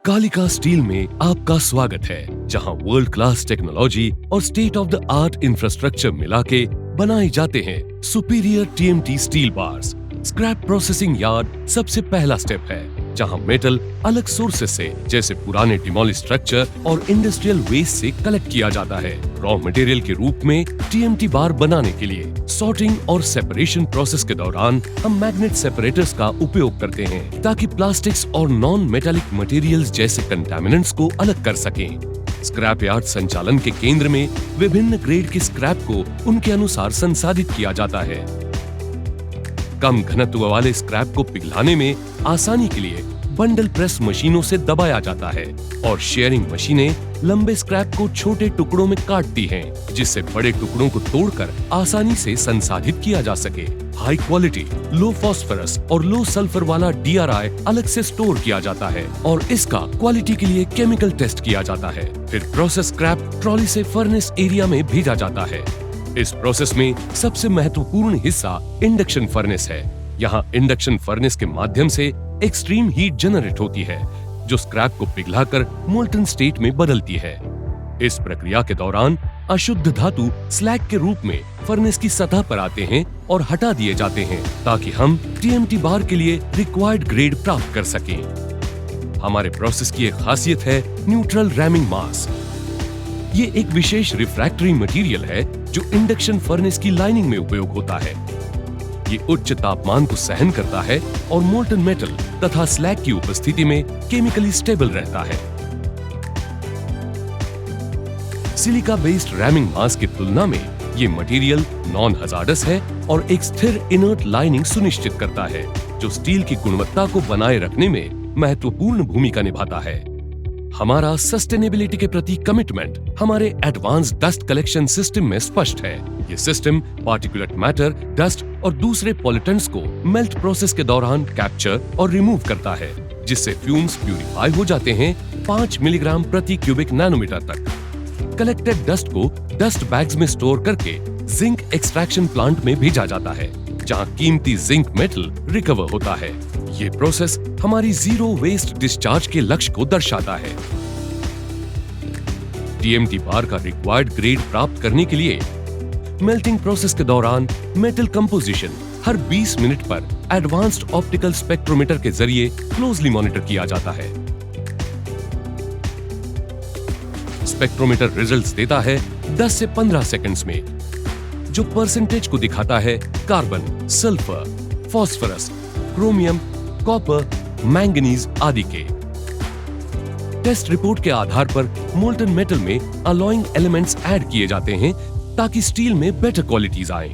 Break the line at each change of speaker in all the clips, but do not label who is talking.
Kalika steel में आपका स्वागत है, जहां वर्ल्ड क्लास टेक्नोलॉजी और state of the art infrastructure मिला के बनाए जाते हैं superior TMT steel bars. Scrap processing yard सबसे पहला स्टेप है, जहां मेटल अलग सोर्सेस से जैसे पुराने डिमोलिश स्ट्रक्चर और इंडस्ट्रियल वेस्ट से कलेक्ट किया जाता है। रॉ मटेरियल के रूप में टीएमटी बार बनाने के लिए सॉर्टिंग और सेपरेशन प्रोसेस के दौरान हम मैग्नेट सेपरेटर्स का उपयोग करते हैं, ताकि प्लास्टिक्स और नॉन मेटालिक मटेरियल्स जैसे कंटामिनेंट्स को अलग कर सकें। स्क्रैप यार्ड संचालन के केंद्र में विभिन्न ग्रेड के स्क्रैप को उनके अनुसार संसाधित किया जाता है। कम घनत्व वाले स्क्रैप को पिघलाने में आसानी के लिए बंडल प्रेस मशीनों से दबाया जाता है और शेयरिंग मशीनें लंबे स्क्रैप को छोटे टुकड़ों में काटती हैं, जिससे बड़े टुकड़ों को तोड़कर आसानी से संसाधित किया जा सके। हाई क्वालिटी, लो फास्फोरस और लो सल्फर वाला DRI अलग से स्टोर किया जाता है और इसका क्वालिटी के लिए केमिकल टेस्ट किया जाता है। फिर प्रोसेस स्क्रैप ट्रॉली से फर्नेस एरिया में भेजा जाता है। इस प्रोसेस में सबसे महत्वपूर्ण हिस्सा इंडक्शन फर्नेस है। यहाँ इंडक्शन फर्नेस के माध्यम से एक्सट्रीम हीट जनरेट होती है, जो स्क्रैप को पिघलाकर मोल्टन स्टेट में बदलती है। इस प्रक्रिया के दौरान अशुद्ध धातु स्लैग के रूप में फर्नेस की सतह पर आते हैं और हटा दिए जाते हैं, ताकि हम टीएमटी बार के लिए रिक्वायर्ड ग्रेड प्राप्त कर सकें। हमारे प्रोसेस की एक खासियत है न्यूट्रल रैमिंग मास। ये एक विशेष रिफ्रैक्टरी मटेरियल है जो इंडक्शन फर्नेस की लाइनिंग में उपयोग होता है। ये उच्च तापमान को सहन करता है और मोल्टन मेटल तथा स्लैग की उपस्थिति में केमिकली स्टेबल रहता है। सिलिका बेस्ड रैमिंग मास की तुलना में ये मटेरियल नॉन हजार्डस है और एक स्थिर इनर्ट लाइनिंग सुनिश्चित करता है, जो स्टील की गुणवत्ता को बनाए रखने में महत्वपूर्ण भूमिका निभाता है। हमारा सस्टेनेबिलिटी के प्रति कमिटमेंट हमारे एडवांस डस्ट कलेक्शन सिस्टम में स्पष्ट है। ये सिस्टम पार्टिकुलेट मैटर, डस्ट और दूसरे पॉल्यूटेंट्स को मेल्ट प्रोसेस के दौरान कैप्चर और रिमूव करता है, जिससे फ्यूम्स प्यूरिफाई हो जाते हैं 5 मिलीग्राम प्रति क्यूबिक नैनोमीटर तक। कलेक्टेड डस्ट को डस्ट बैग्स में स्टोर करके जिंक एक्सट्रैक्शन प्लांट में भेजा जाता है, जहां कीमती जिंक मेटल रिकवर होता है। ये प्रोसेस हमारी जीरो वेस्ट डिस्चार्ज के लक्ष्य को दर्शाता है। टीएमटी बार का रिक्वायर्ड ग्रेड प्राप्त करने के लिए मेल्टिंग प्रोसेस के दौरान मेटल कंपोजिशन हर 20 मिनट पर एडवांस्ड ऑप्टिकल स्पेक्ट्रोमीटर के जरिए क्लोजली मॉनिटर किया जाता है। स्पेक्ट्रोमीटर रिजल्ट्स देता है 10 से 15 सेकंड्स में, जो परसेंटेज को दिखाता है carbon, sulphur, phosphorus, chromium, copper, manganese आदि के। टेस्ट रिपोर्ट के आधार पर मोल्टन मेटल में अलॉइंग एलिमेंट्स ऐड किए जाते हैं, ताकि स्टील में बेटर क्वालिटीज आए।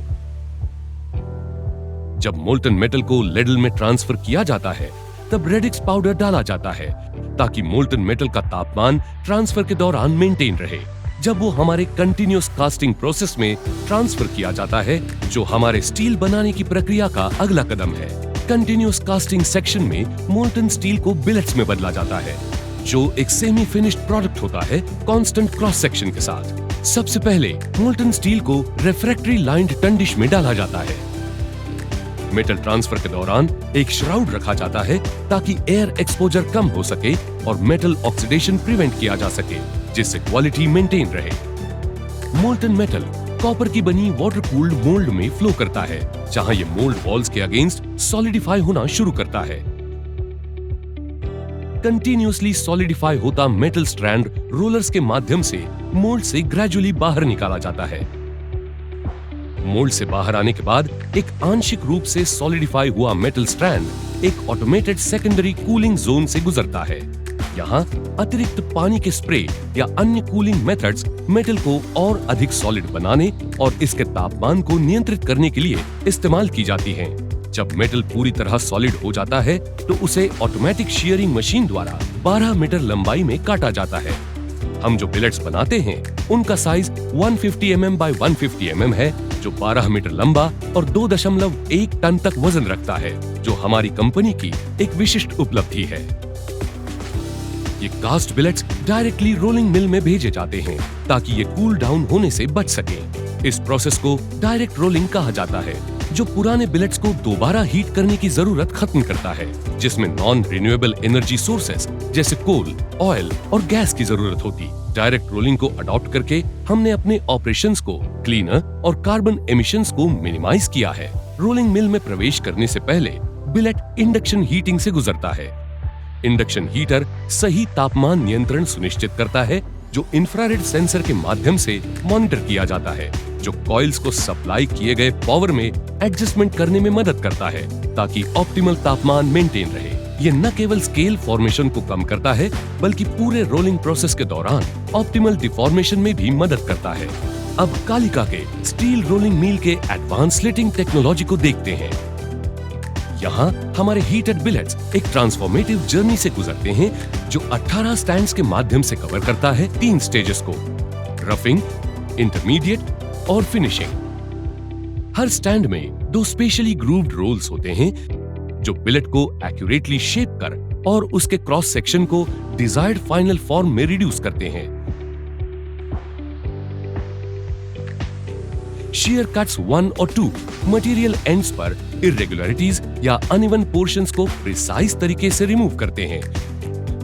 जब मोल्टन मेटल को लेडल में ट्रांसफर किया जाता है, तब रेडिक्स पाउडर डाला जाता है, ताकि मोल्टन मेटल का तापमान ट्रांसफर के दौरान मेंटेन रहे। जब वो हमारे कंटिन्यूअस कास्टिंग प्रोसेस में ट्रांसफर किया जाता है, जो हमारे स्टील बनाने की प्रक्रिया का अगला कदम है। कंटिन्यूअस कास्टिंग सेक्शन में मोल्टन स्टील को बिलेट्स में बदला जाता है, जो एक सेमी फिनिश्ड प्रोडक्ट होता है कांस्टेंट क्रॉस सेक्शन के साथ। सबसे पहले मोल्टन स्टील को रेफ्रैक्टरी लाइंड टन डिश में डाला जाता है। मेटल ट्रांसफर के दौरान एक श्राउड रखा जाता है, ताकि एयर एक्सपोजर कम हो सके और मेटल ऑक्सीडेशन प्रिवेंट किया जा सके, जिससे क्वालिटी मेंटेन रहे। मोल्टन मेटल कॉपर की बनी वाटर कूल्ड मोल्ड में फ्लो करता है, जहां ये मोल्ड वॉल्स के अगेंस्ट सॉलिडिफाई होना शुरू करता है। कंटिन्यूअसली सॉलिडिफाई होता मेटल स्ट्रैंड रोलर्स के माध्यम से मोल्ड से ग्रेजुअली बाहर निकाला जाता है। मोल्ड से बाहर आने के बाद एक आंशिक रूप से सॉलिडिफाई हुआ मेटल स्ट्रैंड एक ऑटोमेटेड सेकेंडरी कूलिंग जोन से गुजरता है। यहाँ अतिरिक्त पानी के स्प्रे या अन्य कूलिंग मेथड्स मेटल को और अधिक सॉलिड बनाने और इसके तापमान को नियंत्रित करने के लिए इस्तेमाल की जाती हैं। जब मेटल पूरी तरह सॉलिड हो जाता है, तो उसे ऑटोमेटिक शीयरिंग मशीन द्वारा 12 मीटर लंबाई में काटा जाता है। हम जो बिलेट्स बनाते हैं, उनका साइज 150 mm by 150 mm है, जो 12 मीटर लंबा और 2.1 टन तक वजन रखता है, जो हमारी कंपनी की एक विशिष्ट उपलब्धि है। ये cast billets directly rolling mill में भेजे जाते हैं, ताकि ये कूल डाउन होने से बच सके। इस प्रोसेस को डायरेक्ट रोलिंग कहा जाता है जो पुराने बिलेट्स को दोबारा हीट करने की जरूरत खत्म करता है, जिसमें नॉन रिन्यूएबल एनर्जी सोर्सेस जैसे कोल, ऑयल और गैस की जरूरत होती। डायरेक्ट रोलिंग को अडॉप्ट करके हमने अपने ऑपरेशंस को क्लीनर और कार्बन एमिशंस को मिनिमाइज किया है। रोलिंग मिल में प्रवेश करने से पहले बिलेट इंडक्शन हीटिंग से गुजरता है। इंडक्शन हीटर सही तापमान नियंत्रण सुनिश्चित करता है, जो इंफ्रारेड सेंसर के माध्यम से मॉनिटर किया जाता है, जो कॉइल्स को सप्लाई किए गए पावर में एडजस्टमेंट करने में मदद करता है ताकि ऑप्टिमल तापमान मेंटेन रहे। ये न केवल स्केल फॉर्मेशन को कम करता है, बल्कि पूरे रोलिंग प्रोसेस के दौरान ऑप्टिमल डिफॉर्मेशन में भी मदद करता है। अब कालिका के स्टील रोलिंग मिल के एडवांस स्लिटिंग टेक्नोलॉजी को देखते हैं। यहाँ हमारे हीटेड बिलेट्स एक ट्रांसफॉर्मेटिव जर्नी से गुजरते हैं, जो 18 स्टैंड्स के माध्यम से कवर करता है 3 स्टेजेस को: रफिंग, इंटरमीडिएट और फिनिशिंग। हर स्टैंड में 2 स्पेशली ग्रूव्ड रोल्स होते हैं, जो बिलेट को एक्यूरेटली शेप कर और उसके क्रॉस सेक्शन को डिजायर्ड फाइनल फॉर्म में रिड्यूस करते हैं। shear cuts 1 और 2 मटेरियल एंड्स पर इरेगुलरिटीज या अनइवन पोर्शंस को प्रिसाइज तरीके से रिमूव करते हैं,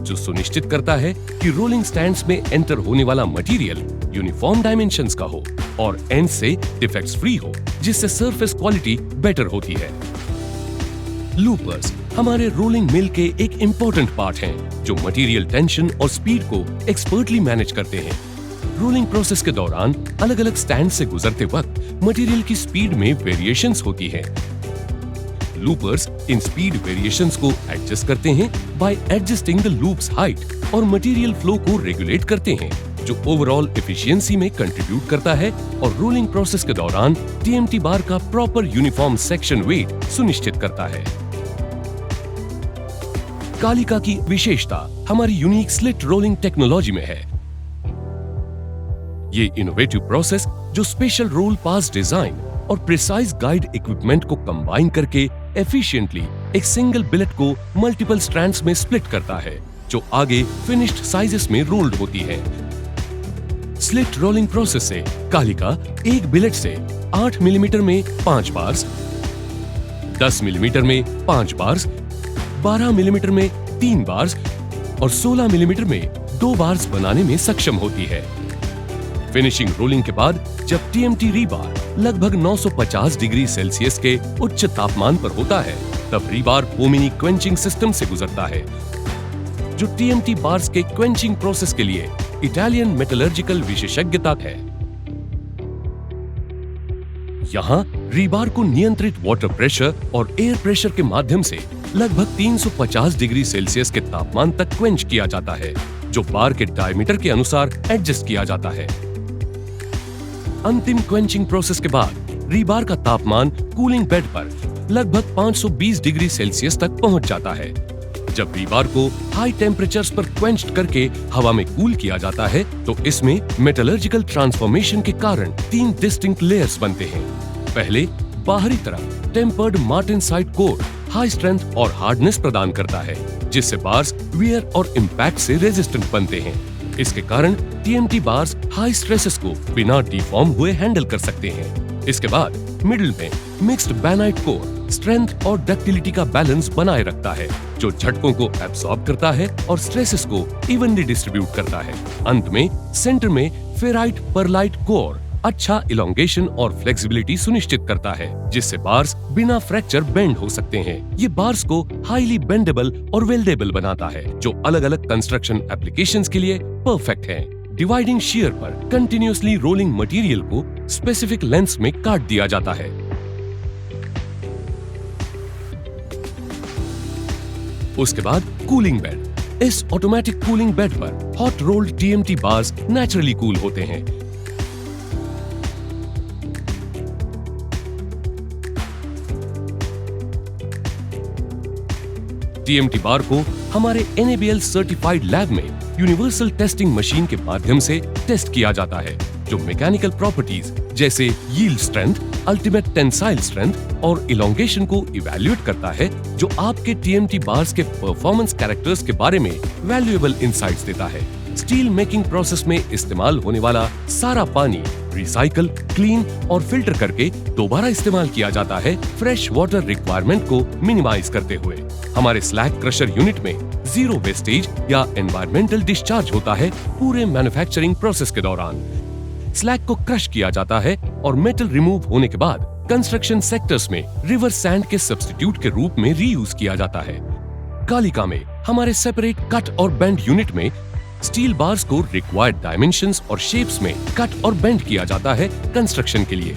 जो सुनिश्चित करता है कि रोलिंग स्टैंड्स में एंटर होने वाला मटेरियल यूनिफॉर्म डायमेंशंस का हो और एंड से डिफेक्ट्स फ्री हो, जिससे सरफेस क्वालिटी बेटर होती है। लूपर्स हमारे रोलिंग मिल के एक इंपॉर्टेंट पार्ट हैं, जो मटेरियल टेंशन और स्पीड को एक्सपर्टली मैनेज करते हैं। रोलिंग प्रोसेस के दौरान अलग अलग स्टैंड से गुजरते वक्त मटेरियल की स्पीड में वेरिएशंस होती है। लूपर्स इन स्पीड वेरिएशंस को एडजस्ट करते हैं bye adjusting the loops height और मटेरियल फ्लो को रेगुलेट करते हैं, जो ओवरऑल एफिशिएंसी में कंट्रीब्यूट करता है और रोलिंग प्रोसेस के दौरान टीएमटी बार का प्रॉपर यूनिफॉर्म सेक्शन वेट सुनिश्चित करता है। कालिका की विशेषता हमारी यूनिक स्लिट रोलिंग टेक्नोलॉजी में है। ये इनोवेटिव प्रोसेस, जो स्पेशल रोल पास डिजाइन और प्रिसाइज गाइड इक्विपमेंट को कंबाइन करके एफिशिएंटली एक सिंगल बिलेट को मल्टीपल स्ट्रैंड्स में स्प्लिट करता है, जो आगे फिनिश्ड साइजेस में रोल्ड होती है। स्लिट रोलिंग प्रोसेस से कालिका एक बिलेट से 8 मिलीमीटर में 5 बार्स, 10 मिलीमीटर में 5 बार्स, 12 मिलीमीटर में 3 बार्स और 16 मिलीमीटर में 2 बार्स बनाने में सक्षम होती है। फिनिशिंग रोलिंग के बाद जब टीएमटी रीबार लगभग 950 डिग्री सेल्सियस के उच्च तापमान पर होता है, तब रीबार पोमिनी क्वेंचिंग सिस्टम से गुजरता है, जो टीएमटी बार्स के क्वेंचिंग प्रोसेस के लिए इटालियन मेटलर्जिकल विशेषज्ञता है। यहाँ रीबार को नियंत्रित वाटर प्रेशर और एयर प्रेशर के माध्यम से लगभग 350 डिग्री सेल्सियस के तापमान तक क्वेंच किया जाता है, जो बार के डायमीटर के अनुसार एडजस्ट किया जाता है। अंतिम क्वेंचिंग प्रोसेस के बाद रीबार का तापमान कूलिंग बेड पर लगभग 520 डिग्री सेल्सियस तक पहुंच जाता है। जब रीबार को हाई टेम्परेचर्स पर क्वेंच्ड करके हवा में कूल किया जाता है, तो इसमें मेटलर्जिकल ट्रांसफॉर्मेशन के कारण 3 डिस्टिंक्ट लेयर्स बनते हैं। पहले बाहरी तरफ tempered martensite core high strength और हार्डनेस प्रदान करता है, जिससे बार्स वियर और इम्पैक्ट से रेजिस्टेंट बनते हैं। इसके कारण टीएमटी बार्स हाई स्ट्रेसेस को बिना डिफॉर्म हुए हैंडल कर सकते हैं। इसके बाद मिडिल में मिक्स्ड बैनाइट कोर स्ट्रेंथ और डक्टिलिटी का बैलेंस बनाए रखता है, जो झटकों को एब्सॉर्ब करता है और स्ट्रेसेस को इवनली डिस्ट्रीब्यूट करता है। अंत में सेंटर में फेराइट परलाइट कोर अच्छा इलोंगेशन और फ्लेक्सिबिलिटी सुनिश्चित करता है, जिससे बार्स बिना फ्रैक्चर बेंड हो सकते हैं। ये बार्स को हाईली बेंडेबल और वेल्डेबल बनाता है, जो अलग अलग कंस्ट्रक्शन एप्लीकेशंस के लिए परफेक्ट है। डिवाइडिंग शीयर पर कंटिन्यूअसली रोलिंग मटेरियल को स्पेसिफिक लेंथ्स में काट दिया जाता है। उसके बाद कूलिंग बेड। इस ऑटोमेटिक कूलिंग बेड पर hot rolled TMT bars naturally cool होते हैं। टीएमटी बार को हमारे NABL सर्टिफाइड लैब में यूनिवर्सल टेस्टिंग मशीन के माध्यम से टेस्ट किया जाता है, जो मैकेनिकल प्रॉपर्टीज जैसे yield strength, ultimate tensile strength और इलोंगेशन को इवैल्यूएट करता है, जो आपके टीएमटी बार्स के परफॉर्मेंस कैरेक्टर्स के बारे में वैल्यूएबल इंसाइट्स देता है। स्टील मेकिंग प्रोसेस में इस्तेमाल होने वाला सारा पानी रिसाइकल, क्लीन और फिल्टर करके दोबारा इस्तेमाल किया जाता है, फ्रेश वाटर रिक्वायरमेंट को मिनिमाइज करते हुए। हमारे स्लैग क्रशर यूनिट में जीरो वेस्टेज या एनवायरमेंटल डिस्चार्ज होता है पूरे मैन्युफैक्चरिंग प्रोसेस के दौरान। स्लैग को क्रश किया जाता है और मेटल रिमूव होने के बाद कंस्ट्रक्शन सेक्टर्स में रिवर सैंड के सब्स्टिट्यूट के रूप में रीयूज किया जाता है। कालिका में हमारे सेपरेट कट और बेंड यूनिट में स्टील बार्स को रिक्वायर्ड डायमेंशंस और शेप्स में कट और बेंड किया जाता है कंस्ट्रक्शन के लिए।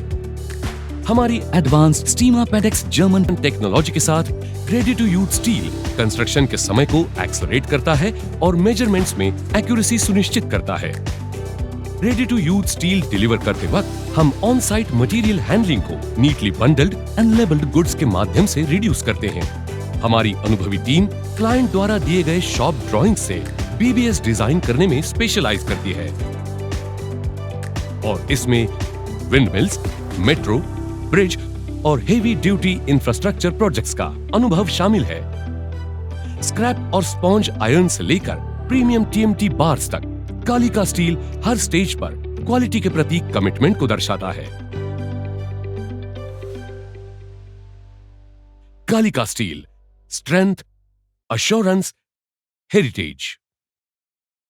हमारी एडवांस्ड स्टीमा पेडेक्स जर्मन टेक्नोलॉजी के साथ ready to use steel construction के समय को एक्सेलरेट करता है और मेजरमेंट्स में एक्यूरेसी सुनिश्चित करता है। Ready to use steel deliver करते वक्त हम ऑन साइट मटेरियल हैंडलिंग को neatly bundled and labelled goods के माध्यम से रिड्यूस करते हैं। हमारी अनुभवी टीम क्लाइंट द्वारा दिए गए शॉप ड्राइंग से बीबीएस डिजाइन करने में स्पेशलाइज करती है और इसमें विंडमिल्स, मेट्रो, ब्रिज और हेवी ड्यूटी इंफ्रास्ट्रक्चर प्रोजेक्ट्स का अनुभव शामिल है। स्क्रैप और स्पॉन्ज आयरन से लेकर प्रीमियम टीएमटी बार्स तक कालिका स्टील हर स्टेज पर क्वालिटी के प्रति कमिटमेंट को दर्शाता है। Kalika steel, strength, assurance, heritage।